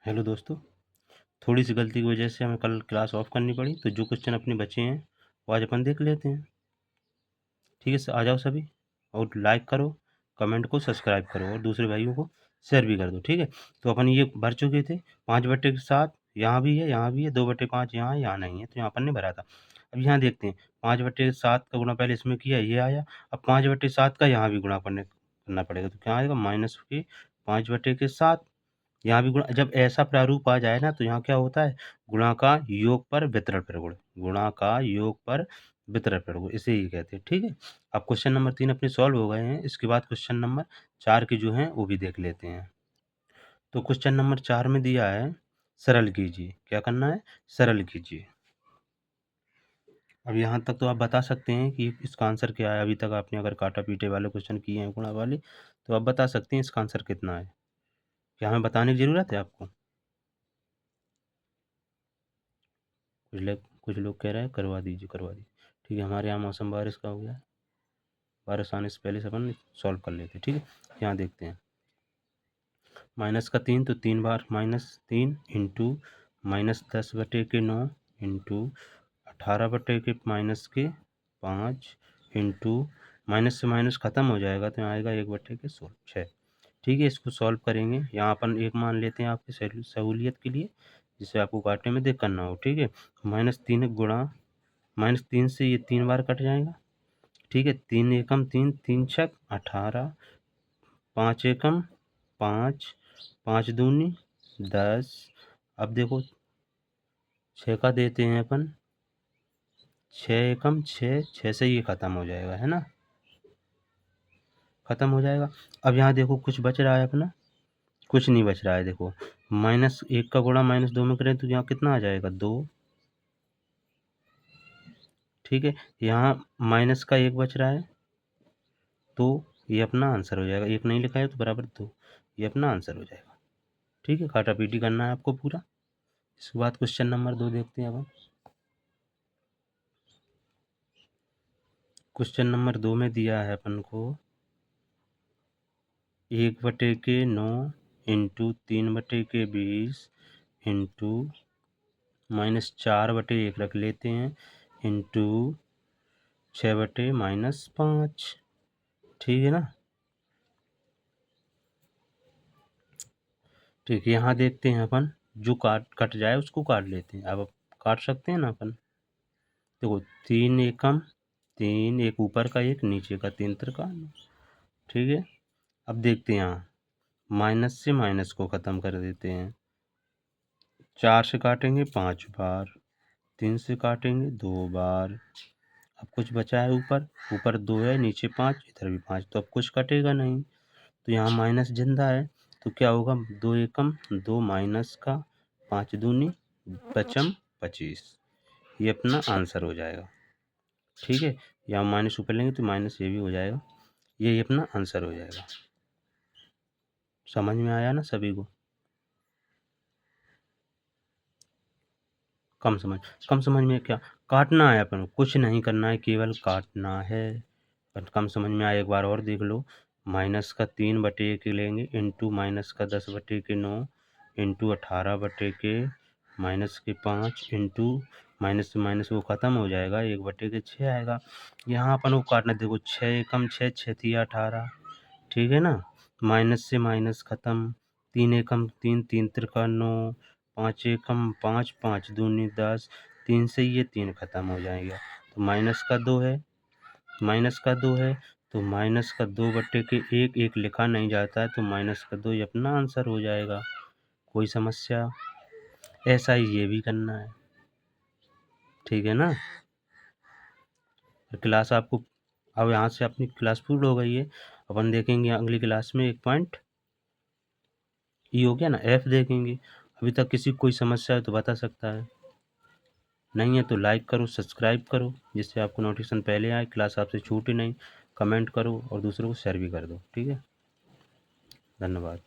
Hello दोस्तों, थोड़ी सी गलती की वजह से हमें कल क्लास ऑफ करनी पड़ी, तो जो क्वेश्चन अपने बचे हैं वो आज अपन देख लेते हैं। ठीक है, आ जाओ सभी और लाइक करो, कमेंट को सब्सक्राइब करो और दूसरे भाइयों को शेयर भी कर दो। ठीक है, तो अपन ये भर चुके थे 5/7, यहाँ भी है, यहाँ भी है, 2/5 यहाँ है, यहाँ नहीं है, तो यहाँ अपन ने भरा था। अब यहाँ देखते हैं 5/7 का गुणा पहले इसमें किया, ये आया। अब 5/7 का यहाँ भी गुणा करना पड़ेगा, तो क्या आएगा -5/7। यहाँ भी गुणा, जब ऐसा प्रारूप आ जाए ना तो यहाँ क्या होता है, गुणा का योग पर वितरण प्रगुण, गुणा का योग पर वितरण प्रगुण, इसे ही कहते हैं। ठीक है, अब क्वेश्चन नंबर 3 अपने सॉल्व हो गए हैं। इसके बाद क्वेश्चन नंबर 4 के जो हैं वो भी देख लेते हैं। तो क्वेश्चन नंबर 4 में दिया है सरल कीजिए, क्या करना है, सरल कीजिए। अब यहाँ तक तो आप बता सकते हैं कि इसका आंसर क्या है। अभी तक आपने अगर काटा पीटे वाले क्वेश्चन किए हैं गुणा वाले, तो आप बता सकते हैं इसका आंसर कितना है। क्या हमें बताने की ज़रूरत है आपको? कुछ लोग कह रहे हैं करवा दीजिए, करवा दीजिए। ठीक है, हमारे यहाँ मौसम बारिश का हो गया है। बारिश आने से पहले से अपन सॉल्व कर लेते हैं। ठीक है, यहाँ देखते हैं -3, तो 3 बार -3 इंटू -10/9 इंटू 18/-5 इंटू माइनस से माइनस ख़त्म हो जाएगा तो यहाँ आएगा 1/16। ठीक है, इसको सॉल्व करेंगे। यहाँ अपन एक मान लेते हैं आपकी सहूलियत के लिए, जिसे आपको काटने में दिक्कत ना हो। ठीक है, -3 गुणा -3 से ये 3 बार कट जाएगा। ठीक है, 3 एकम 3, 3 छक 18, 5 एकम 5, 5 दूनी 10। अब देखो 6 का देते हैं अपन, 6 एकम 6, 6 से ये ख़त्म हो जाएगा, है ना, ख़त्म हो जाएगा। अब यहाँ देखो कुछ बच रहा है अपना, कुछ नहीं बच रहा है। देखो -1 का गुणा -2 में करें तो यहाँ कितना आ जाएगा, 2। ठीक है, यहाँ माइनस का 1 बच रहा है, तो ये अपना आंसर हो जाएगा। 1 नहीं लिखा है तो बराबर 2, ये अपना आंसर हो जाएगा। ठीक है, काटा पीटी करना है आपको पूरा। इसके बाद क्वेश्चन नंबर 2 देखते हैं अब। क्वेश्चन नंबर 2 में दिया है अपन को 1/9 इंटू 3/20 इंटू -4/1 रख लेते हैं इंटू 6/-5। ठीक है ना, ठीक है, यहाँ देखते हैं अपन, जो कट जाए उसको काट लेते हैं। अब काट सकते हैं ना अपन। देखो 3 एकम 3, एक ऊपर का एक नीचे का, 3 तिरका। ठीक है, अब देखते हैं यहाँ माइनस से माइनस को ख़त्म कर देते हैं। 4 से काटेंगे 5 बार, 3 से काटेंगे 2 बार। अब कुछ बचा है ऊपर, ऊपर 2 है, नीचे 5, इधर भी 5, तो अब कुछ कटेगा नहीं, तो यहाँ माइनस जिंदा है, तो क्या होगा, 2 एकम 2 माइनस का 5 दूनी पचम 25, ये अपना आंसर हो जाएगा। ठीक है, यहाँ माइनस ऊपर लेंगे तो माइनस ये भी हो जाएगा, ये अपना आंसर हो जाएगा। समझ में आया ना सभी को? कम समझ में क्या, काटना है अपन, कुछ नहीं करना है, केवल काटना है। पर कम समझ में आया, एक बार और देख लो। -3/1 लेंगे इंटू -10/9 इंटू 18/-5 इंटू माइनस से माइनस वो ख़त्म हो जाएगा, 1/6 आएगा। यहाँ अपन को काटना, देखो 6 एकम 6, 6 तिया 18। ठीक है ना, माइनस से माइनस ख़त्म, 3 एकम 3, 3 तिरका 9, 5 एकम 5, 5 दूनी 10, 3 से ये 3 ख़त्म हो जाएगा, तो माइनस का 2 है, माइनस का 2 है, तो माइनस का 2/1, 1 लिखा नहीं जाता है, तो माइनस का 2 ये अपना आंसर हो जाएगा। कोई समस्या? ऐसा ही ये भी करना है। ठीक है ना, क्लास आपको, अब यहाँ से अपनी क्लास पूरी हो गई है। अपन देखेंगे अगली क्लास में 1 पॉइंट ई हो गया ना, एफ देखेंगे। अभी तक किसी को कोई समस्या है तो बता सकता है, नहीं है तो लाइक करो, सब्सक्राइब करो, जिससे आपको नोटिफिकेशन पहले आए, क्लास आपसे छूटे नहीं। कमेंट करो और दूसरों को शेयर भी कर दो। ठीक है, धन्यवाद।